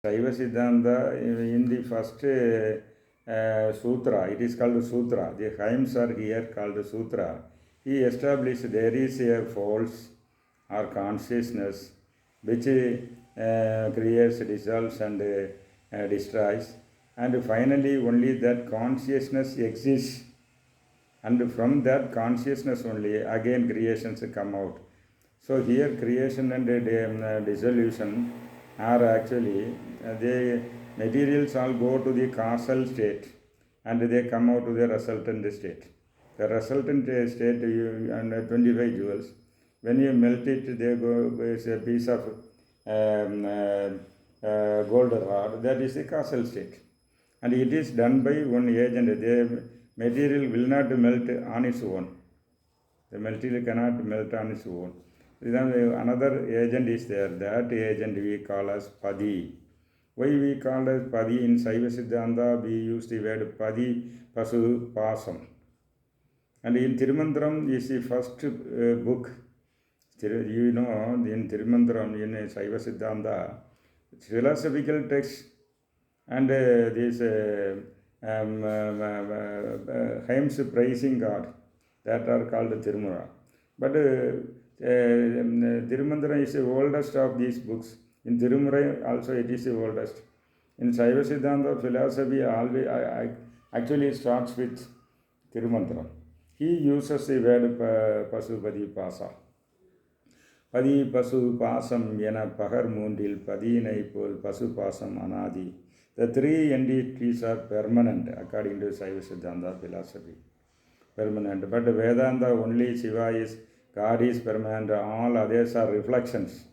Saiva Siddhanta, in the first sutra, it is called sutra. The hymns are here called sutra. He established there is a false or consciousness which creates, dissolves, and destroys, and finally only that consciousness exists, and from that consciousness only again creations come out. So here creation and dissolution are actually the materials all go to the causal state and they come out to the resultant state. The resultant state and 25 jewels, when you melt it, they go as a piece of gold rod. That is the causal state, and it is done by one agent. The material will not melt on its own. The material cannot melt on its own. Another agent is there. That agent we call as Padi. Why we call as Padi? In Saiva Siddhanta we use the word Padi, Pasu, Pasam. And in Tirumandram is the first book. You know, in Tirumandram, in Saiva Siddhanta, philosophical text and these hymns praising God, that are called Tirumura. But Tirumandra is the oldest of these books. In Tirumura also it is the oldest. In Saiva Siddhanta, philosophy always actually starts with Tirumandra. He uses the word Pasupadi Pasa. Padi Pasu Pasam Yena Pahar Mundil Padi Naipol Pasu Pasam Anadi. The three entities are permanent according to Saiva Siddhanta philosophy. Permanent. But Vedanta only Shiva is, God is permanent, all others are reflections.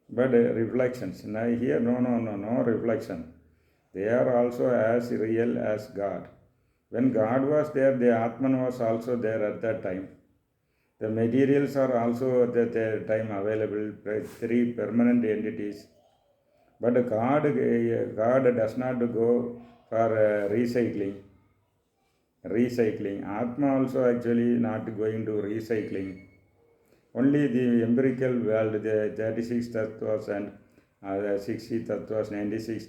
But reflections. Now here no reflection. They are also as real as God. When God was there, the Atman was also there at that time. The materials are also at that time available, three permanent entities. But God does not go for recycling. Atma also actually not going to recycling. Only the empirical world, the 36 tattvas and 60 tattvas, 96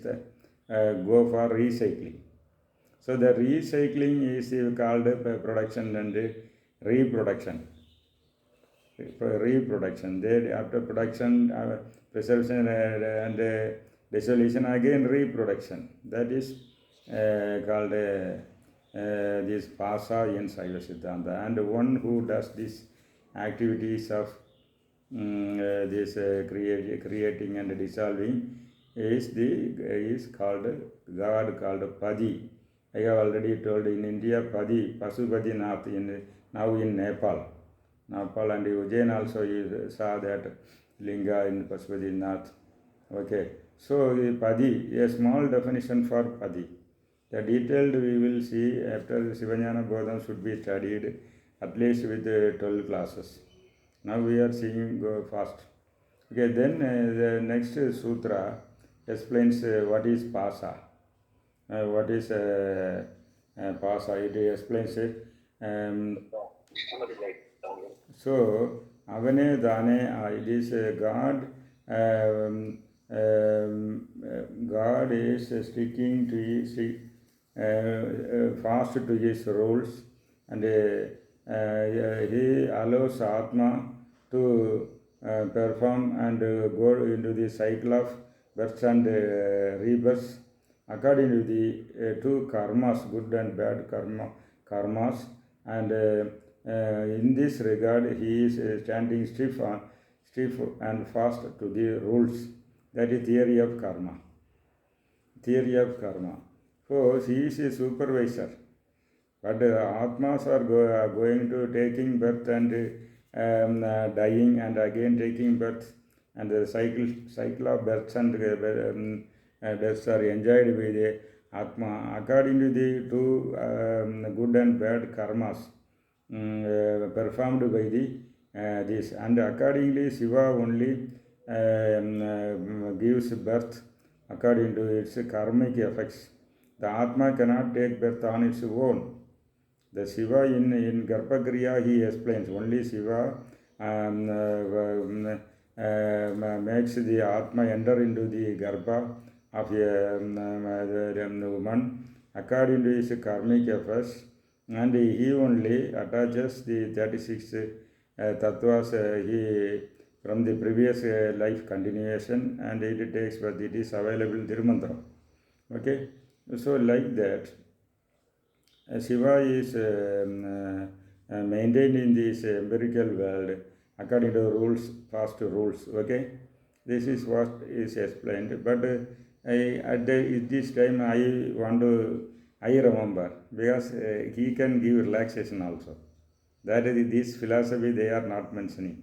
go for recycling. So the recycling is called production and reproduction. Then after production, preservation and dissolution, again reproduction. That is called this Pasa in Saiva Siddhanta. And one who does these activities of this creating and dissolving is called God, called Padi. I have already told in India, Padi, Pasupatinath, now in Nepal, and Ujjain also you saw that Linga in Pasupatinath. Okay, so Padi, a small definition for Padi. The detailed we will see after sivagnanabodham should be studied at least with 12 classes. Now we are seeing go fast. Okay, then the next sutra explains what is Pasa. What is Pasa? It explains it. So, Avane Dane, it is God. God is sticking to his fast to his rules, and he allows Atma to perform and go into the cycle of births and rebirths according to the two karmas, good and bad karmas, and in this regard he is standing stiff and fast to the rules. That is theory of karma. So he is a supervisor, but Atmas are going to taking birth and dying and again taking birth, and the cycle of births and deaths are enjoyed by the Atma according to the two good and bad karmas performed by the this, and accordingly Shiva only gives birth according to its karmic effects. The Atma cannot take birth on its own. The Shiva in Garbhagriya he explains, only Shiva makes the Atma enter into the Garbha of the woman according to his karmic efforts, and he only attaches the 36 tattvas he from the previous life continuation, and it takes, but it is available in Tirumantra. Okay, so like that, Shiva is maintained in this empirical world according to rules, past rules. Okay, this is what is explained. But at this time, I remember, because he can give relaxation also. That is this philosophy they are not mentioning.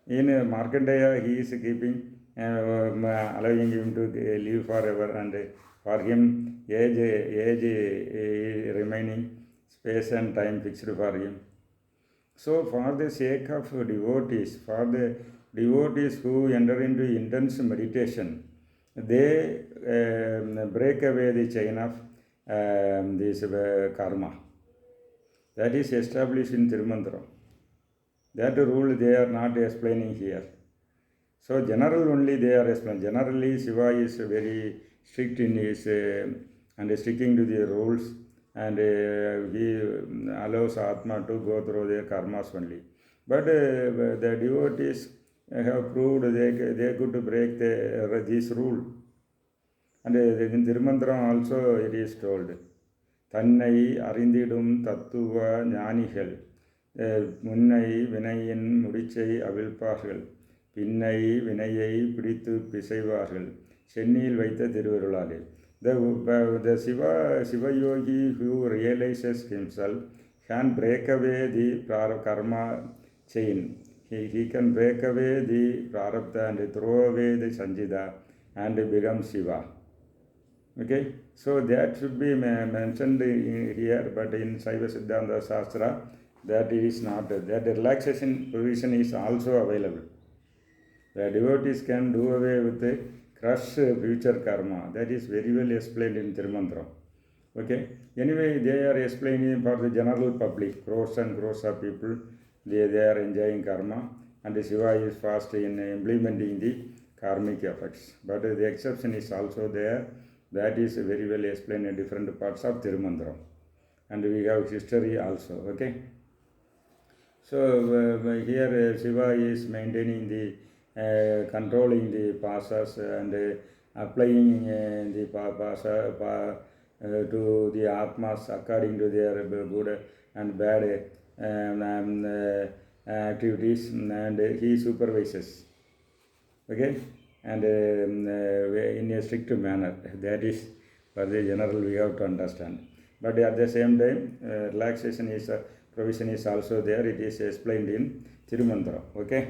In Markandeya, he is keeping, allowing him to live forever, and for him, age remaining, space and time fixed for him. So, for the sake of devotees, for the devotees who enter into intense meditation, they break away the chain of this karma. That is established in Tirumandram. That rule they are not explaining here. So general only they are explaining. Generally Shiva is very strict in his and sticking to the rules, and he allows Atma to go through their karmas only. But the devotees have proved they could break this rule. And in Tirumandram also it is told, தன்னை அறிந்திடும் தத்துவ ஞானிகள் முன்னை வினையின் முடிச்சை அவிழ்ப்பார்கள், பின்னை வினையை பிடித்து பிசைவார்கள், சென்னியில் வைத்த திருவருளாலே. The Shiva Yogi who realizes himself can break away the karma chain. He can break away the prarabdha and throw away the sanjida and become Shiva. Okay, so that should be mentioned here, but in Saiva Siddhanta Shastra, that is not, that relaxation provision is also available. The devotees can do away with the crush future karma. That is very well explained in Tirumandram. Okay, anyway, they are explaining for the general public, crores and crores of people, they are enjoying karma, and Shiva is fast in implementing the karmic effects. But the exception is also there. That is very well explained in different parts of Tirumandram. And we have history also. Okay. So here Shiva is maintaining the controlling the pasas and applying the pasa to the atmas according to their good and bad activities, and he supervises. Okay, and in a strict manner. That is for the general we have to understand. But at the same time, relaxation is provision is also there. It is explained in Tirumandra. Okay.